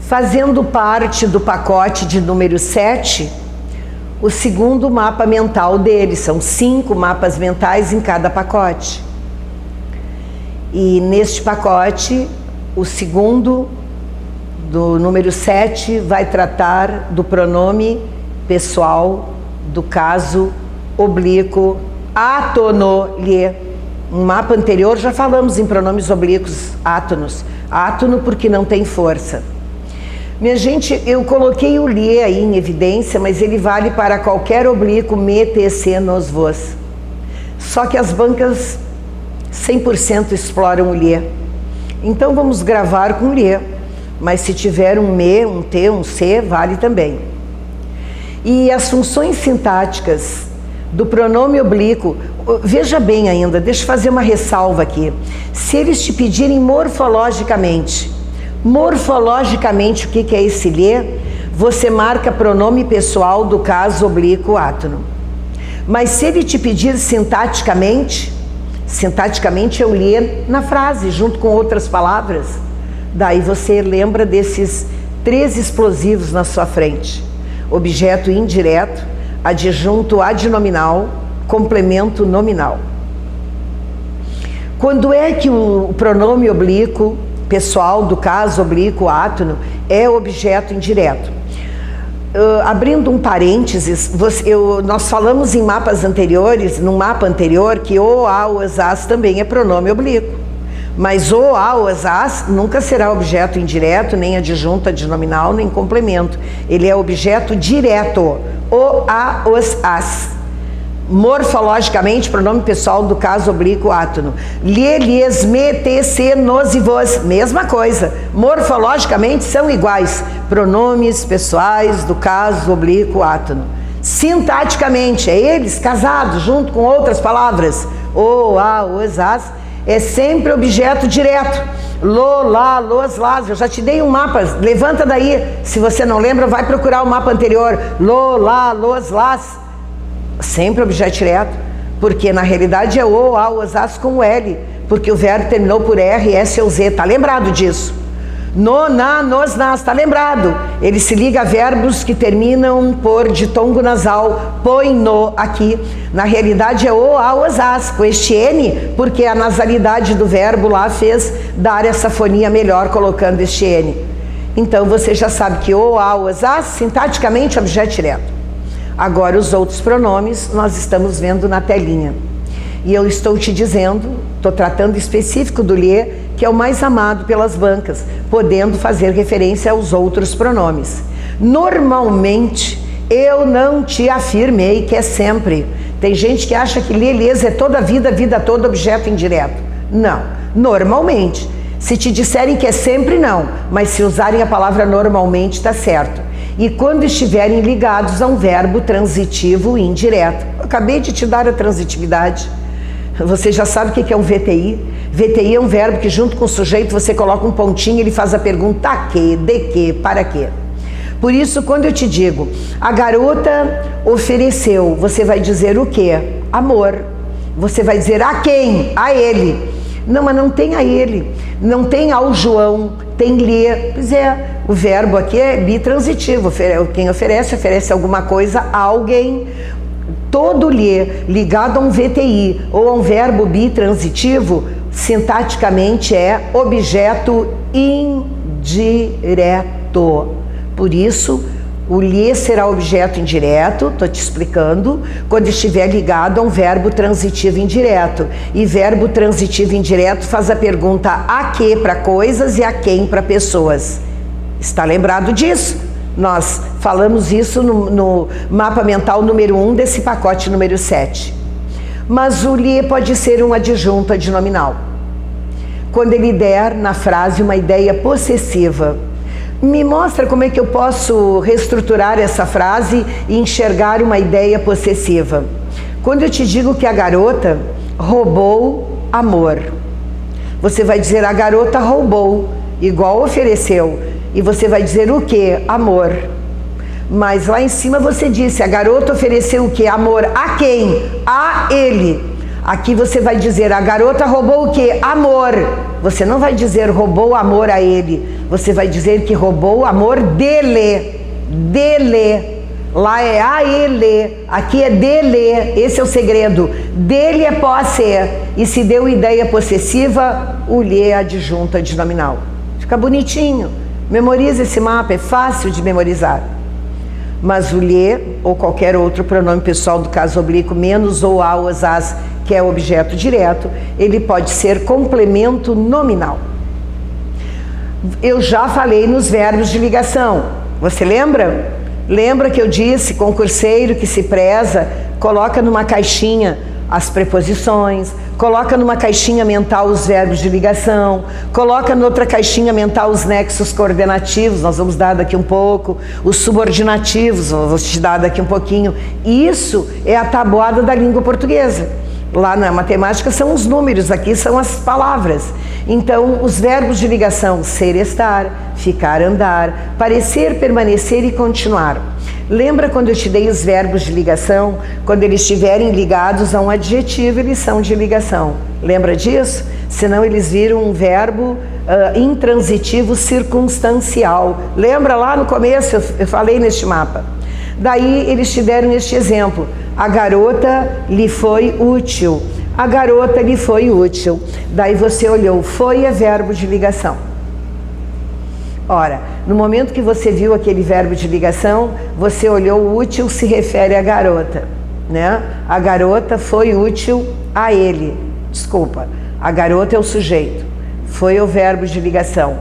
Fazendo parte do pacote de número 7, o segundo mapa mental dele. São 5 mapas mentais em cada pacote. E neste pacote, o segundo, do número 7, vai tratar do pronome pessoal do caso oblíquo átono lhe. No mapa anterior já falamos em pronomes oblíquos átonos. Átono porque não tem força. Minha gente, eu coloquei o lhe aí em evidência, mas ele vale para qualquer oblíquo me, te, se, nos, vos. Só que as bancas 100% exploram o lhe. Então vamos gravar com lhe, mas se tiver um me, um te, um se, vale também. E as funções sintáticas do pronome oblíquo, veja bem ainda, deixa eu fazer uma ressalva aqui. Se eles te pedirem morfologicamente o que é esse lhe, você marca pronome pessoal do caso oblíquo átono. Mas se ele te pedir sintaticamente é o lhe na frase, junto com outras palavras. Daí você lembra desses 3 explosivos na sua frente: objeto indireto, adjunto adnominal, complemento nominal. Quando é que o pronome oblíquo pessoal do caso oblíquo átono é objeto indireto? Abrindo um parênteses, nós falamos em mapas anteriores, num mapa anterior, que o, a, os, as também é pronome oblíquo. Mas o, a, os, as nunca será objeto indireto, nem adjunto adnominal, nem complemento. Ele é objeto direto. O, a, os, as. Morfologicamente, pronome pessoal do caso oblíquo átono. Lhe, lhes, me, te, se, nos e vos. Mesma coisa. Morfologicamente são iguais. Pronomes pessoais do caso oblíquo átono. Sintaticamente, é eles casados, junto com outras palavras. O, a, os, as. É sempre objeto direto. Lo, lá, los, las. Eu já te dei um mapa. Levanta daí. Se você não lembra, vai procurar o mapa anterior. Lo, lá, los, las. Sempre objeto direto, porque na realidade é o, a, os, as com L, porque o verbo terminou por R, S ou Z, tá lembrado disso? No, na, nos, nas, tá lembrado? Ele se liga a verbos que terminam por ditongo nasal, põe no aqui. Na realidade é o, a, os, as, com este N, porque a nasalidade do verbo lá fez dar essa fonia melhor colocando este N. Então você já sabe que o, a, os, as, sintaticamente objeto direto. Agora, os outros pronomes nós estamos vendo na telinha. E eu estou te dizendo, estou tratando específico do lhe, que é o mais amado pelas bancas, podendo fazer referência aos outros pronomes. Normalmente, eu não te afirmei que é sempre. Tem gente que acha que lhe, lhes é toda a vida toda objeto indireto. Não, normalmente. Se te disserem que é sempre, não. Mas se usarem a palavra normalmente, está certo. E quando estiverem ligados a um verbo transitivo indireto. Eu acabei de te dar a transitividade. Você já sabe o que é um VTI? VTI é um verbo que junto com o sujeito você coloca um pontinho e ele faz a pergunta a quê, de quê, para quê. Por isso, quando eu te digo, a garota ofereceu, você vai dizer o quê? Amor. Você vai dizer a quem? A ele. Não, mas não tem a ele. Não tem ao João, tem lhe. Pois é, o verbo aqui é bitransitivo. Quem oferece, oferece alguma coisa a alguém. Todo lhe ligado a um VTI ou a um verbo bitransitivo, sintaticamente é objeto indireto. Por isso, o lhe será objeto indireto, estou te explicando, quando estiver ligado a um verbo transitivo indireto. E verbo transitivo indireto faz a pergunta a que para coisas e a quem para pessoas. Está lembrado disso? Nós falamos isso no mapa mental número 1 desse pacote número 7. Mas o lhe pode ser um adjunto adnominal. Quando ele der na frase uma ideia possessiva. Me mostra como é que eu posso reestruturar essa frase e enxergar uma ideia possessiva. Quando eu te digo que a garota roubou amor, você vai dizer a garota roubou, igual ofereceu. E você vai dizer o que? Amor. Mas lá em cima você disse, a garota ofereceu o que? Amor. A quem? A ele. Aqui você vai dizer, a garota roubou o que? Amor. Você não vai dizer roubou o amor a ele, você vai dizer que roubou o amor dele, dele. Lá é a ele, aqui é dele, esse é o segredo. Dele é posse, e se deu ideia possessiva, o lhe é adjunto adnominal. Fica bonitinho, memoriza esse mapa, é fácil de memorizar. Mas o lhe, ou qualquer outro pronome pessoal do caso oblíquo, menos ou ao, as, que é objeto direto, ele pode ser complemento nominal. Eu já falei nos verbos de ligação, você lembra? Lembra que eu disse, concurseiro que se preza, coloca numa caixinha as preposições, coloca numa caixinha mental os verbos de ligação, coloca noutra caixinha mental os nexos coordenativos, nós vamos dar daqui um pouco, os subordinativos, vou te dar daqui um pouquinho. Isso é a tabuada da língua portuguesa. Lá na matemática são os números, aqui são as palavras. Então, os verbos de ligação, ser, estar, ficar, andar, parecer, permanecer e continuar. Lembra quando eu te dei os verbos de ligação? Quando eles estiverem ligados a um adjetivo, eles são de ligação. Lembra disso? Senão eles viram um verbo intransitivo circunstancial. Lembra lá no começo, eu falei neste mapa. Daí eles te deram este exemplo. A garota lhe foi útil. A garota lhe foi útil. Daí você olhou, foi é verbo de ligação. Ora, no momento que você viu aquele verbo de ligação, você olhou, o útil se refere à garota, né? A garota foi útil a ele. Desculpa, a garota é o sujeito. Foi o verbo de ligação.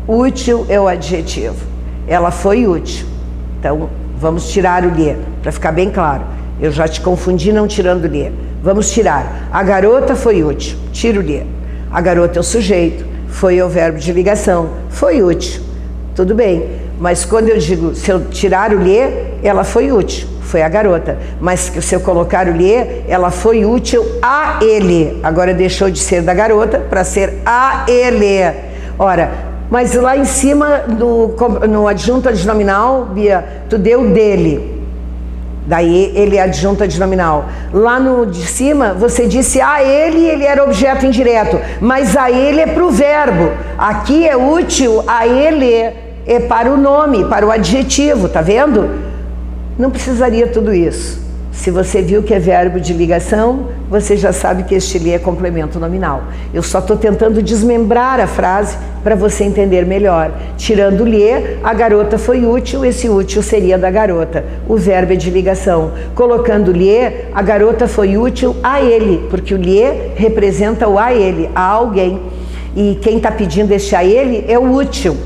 Útil é o adjetivo. Ela foi útil. Então, vamos tirar o lhe, para ficar bem claro. Eu já te confundi não tirando o lhe. Vamos tirar. A garota foi útil. Tira o lhe. A garota é o sujeito. Foi o verbo de ligação. Foi útil. Tudo bem. Mas quando eu digo, se eu tirar o lhe, ela foi útil. Foi a garota. Mas se eu colocar o lhe, ela foi útil a ele. Agora deixou de ser da garota para ser a ele. Ora, mas lá em cima, no adjunto adnominal, Bia, tu deu dele. Daí ele é adjunto adnominal. Lá no de cima, você disse a ele era objeto indireto. Mas a ele é para o verbo. Aqui é útil, a ele é para o nome, para o adjetivo, tá vendo? Não precisaria tudo isso. Se você viu que é verbo de ligação, você já sabe que este lhe é complemento nominal. Eu só estou tentando desmembrar a frase para você entender melhor. Tirando o lhe, a garota foi útil, esse útil seria da garota. O verbo é de ligação. Colocando lhe, a garota foi útil a ele, porque o lhe representa o a ele, a alguém. E quem está pedindo este a ele é o útil,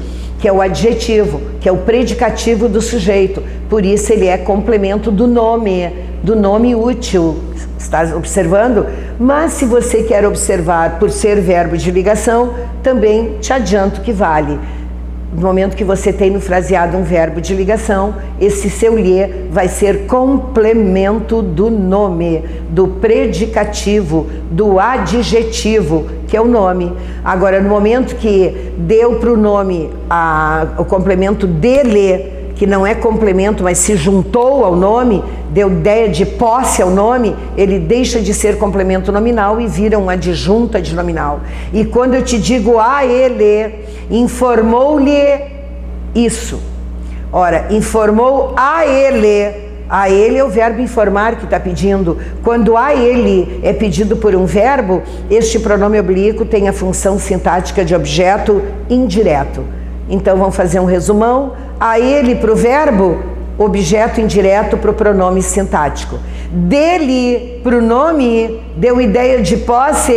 que é o adjetivo, que é o predicativo do sujeito. Por isso ele é complemento do nome útil. Está observando? Mas se você quer observar por ser verbo de ligação, também te adianto que vale. No momento que você tem no fraseado um verbo de ligação, esse seu lhe vai ser complemento do nome, do predicativo, do adjetivo, que é o nome. Agora, no momento que deu para o nome o complemento dele, que não é complemento, mas se juntou ao nome, deu ideia de posse ao nome, ele deixa de ser complemento nominal e vira um adjunto adnominal. E quando eu te digo a ele, informou-lhe isso. Ora, informou a ele é o verbo informar que está pedindo. Quando a ele é pedido por um verbo, este pronome oblíquo tem a função sintática de objeto indireto. Então vamos fazer um resumão. A ele para o verbo, objeto indireto para o pronome sintático. Dele para o nome, deu ideia de posse,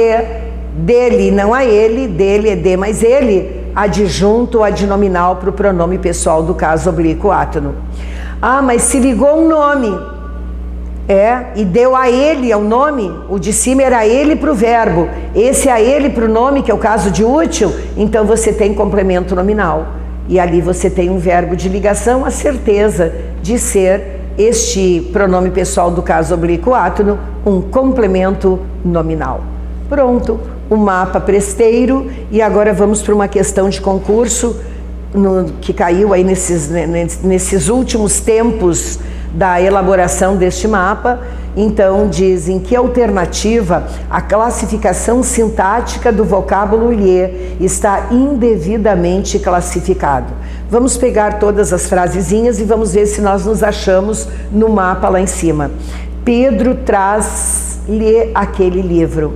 dele, não a ele, dele é de mais ele, adjunto adnominal para o pronome pessoal do caso oblíquo átono. Ah, mas se ligou um nome, e deu a ele ao nome, o de cima era ele para o verbo, esse a ele para o nome, que é o caso de útil, então você tem complemento nominal. E ali você tem um verbo de ligação, a certeza de ser este pronome pessoal do caso oblíquo átono, um complemento nominal. Pronto, o mapa presteiro, e agora vamos para uma questão de concurso que caiu aí nesses últimos tempos da elaboração deste mapa, Então dizem que alternativa, a classificação sintática do vocábulo lhe está indevidamente classificado. Vamos pegar todas as frasezinhas e vamos ver se nós nos achamos no mapa lá em cima. Pedro traz-lhe aquele livro.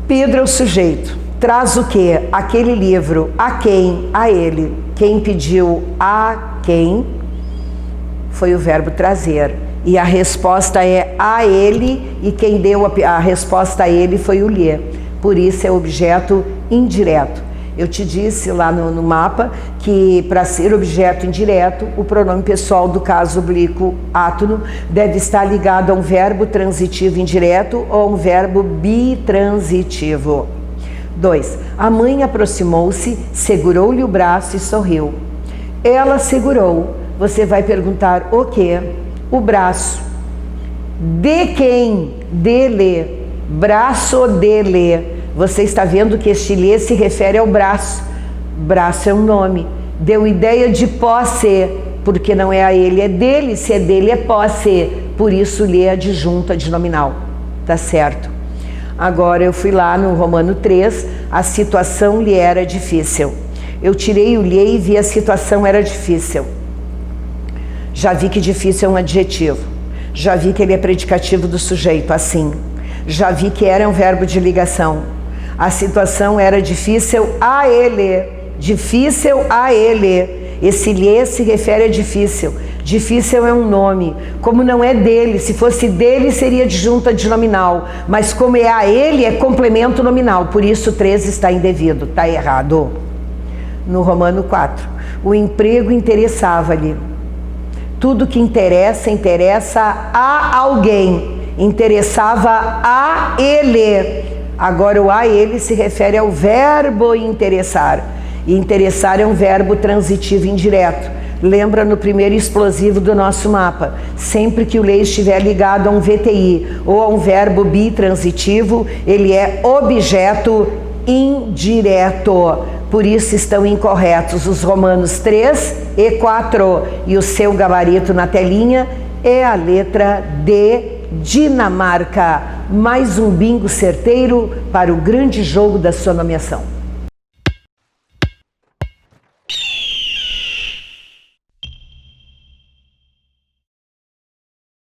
Pedro é o sujeito. Traz o quê? Aquele livro. A quem? A ele. Quem pediu a quem? Foi o verbo trazer. E a resposta é a ele, e quem deu a resposta a ele foi o lhe. Por isso é objeto indireto. Eu te disse lá no mapa que para ser objeto indireto, o pronome pessoal do caso oblíquo átono deve estar ligado a um verbo transitivo indireto ou a um verbo bitransitivo. 2. A mãe aproximou-se, segurou-lhe o braço e sorriu. Ela segurou. Você vai perguntar o quê? O braço. De quem? Dele. Braço dele. Você está vendo que este lhe se refere ao braço. Braço é um nome. Deu ideia de posse, porque não é a ele, é dele. Se é dele, é posse. Por isso, lhe é adjunto adnominal. Tá certo? Agora, eu fui lá no Romano 3, a situação lhe era difícil. Eu tirei o lhe e vi a situação era difícil. Já vi que difícil é um adjetivo. Já vi que ele é predicativo do sujeito, assim. Já vi que era um verbo de ligação. A situação era difícil a ele. Difícil a ele. Esse lhe se refere a difícil. Difícil é um nome. Como não é dele, se fosse dele seria adjunto adnominal. Mas como é a ele, é complemento nominal. Por isso 3 está indevido, está errado. No Romano 4. O emprego interessava-lhe. Tudo que interessa, interessa a alguém. Interessava a ele. Agora o a ele se refere ao verbo interessar. E interessar é um verbo transitivo indireto. Lembra no primeiro explosivo do nosso mapa. Sempre que o lhe estiver ligado a um VTI ou a um verbo bitransitivo, ele é objeto indireto. Por isso estão incorretos os Romanos 3 e 4. E o seu gabarito na telinha é a letra D, Dinamarca. Mais um bingo certeiro para o grande jogo da sua nomeação.